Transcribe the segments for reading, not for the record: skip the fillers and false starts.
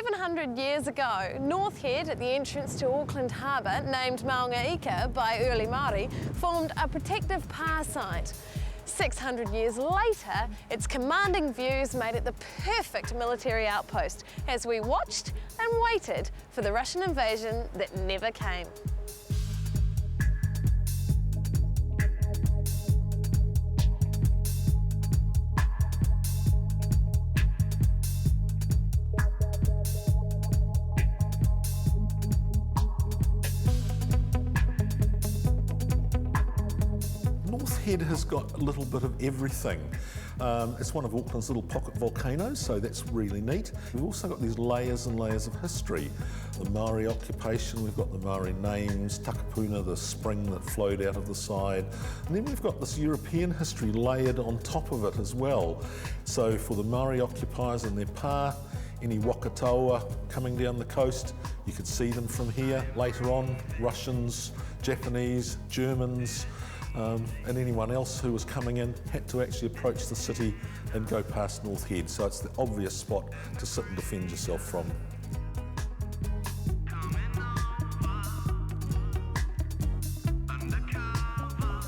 700 years ago, North Head at the entrance to Auckland Harbour, named Maunga by early Māori, formed a protective pa site. 600 years later, its commanding views made it the perfect military outpost as we watched and waited for the Russian invasion that never came. North Head has got a little bit of everything. It's one of Auckland's little pocket volcanoes, so that's really neat. We've also got these layers and layers of history. The Maori occupation, we've got the Maori names, Takapuna, the spring that flowed out of the side. And then we've got this European history layered on top of it as well. So for the Maori occupiers and their pa, any Wakatoa coming down the coast, you could see them from here. Later on, Russians, Japanese, Germans, and anyone else who was coming in had to actually approach the city and go past North Head. So it's the obvious spot to sit and defend yourself from.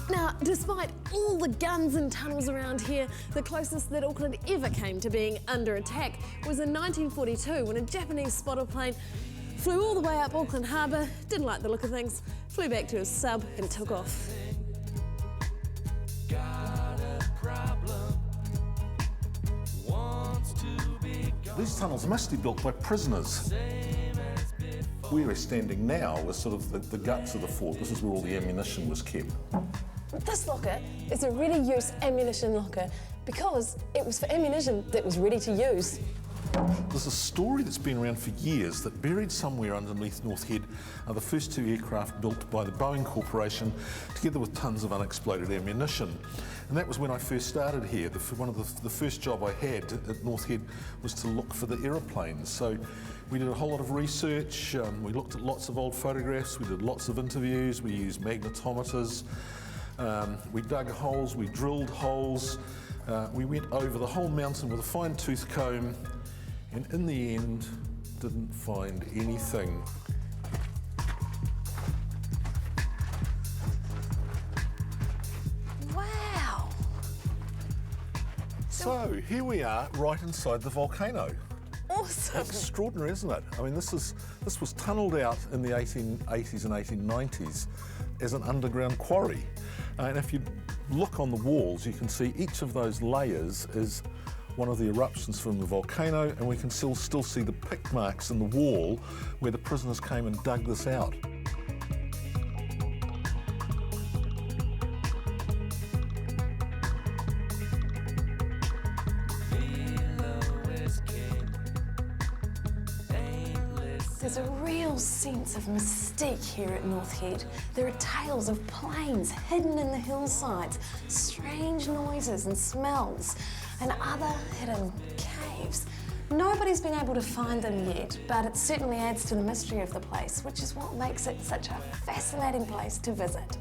Now, despite all the guns and tunnels around here, the closest that Auckland ever came to being under attack was in 1942 when a Japanese spotter plane flew all the way up Auckland Harbour, didn't like the look of things, flew back to his sub and took off. These tunnels must be built by prisoners. Where we're standing now is sort of the guts of the fort. This is where all the ammunition was kept. This locker is a ready-use ammunition locker because it was for ammunition that was ready to use. There's a story that's been around for years that buried somewhere underneath North Head are the first two aircraft built by the Boeing Corporation together with tons of unexploded ammunition. And that was when I first started here. One of the first job I had at North Head was to look for the aeroplanes. So we did a whole lot of research, we looked at lots of old photographs, we did lots of interviews, we used magnetometers, we dug holes, we drilled holes, we went over the whole mountain with a fine-tooth comb, and in the end, didn't find anything. Wow! So here we are, right inside the volcano. Awesome! Extraordinary, isn't it? I mean, this was tunnelled out in the 1880s and 1890s as an underground quarry. And if you look on the walls, you can see each of those layers is one of the eruptions from the volcano, and we can still see the pick marks in the wall where the prisoners came and dug this out. There's a real sense of mystique here at North Head. There are tales of planes hidden in the hillsides, strange noises and smells, and other hidden caves. Nobody's been able to find them yet, but it certainly adds to the mystery of the place, which is what makes it such a fascinating place to visit.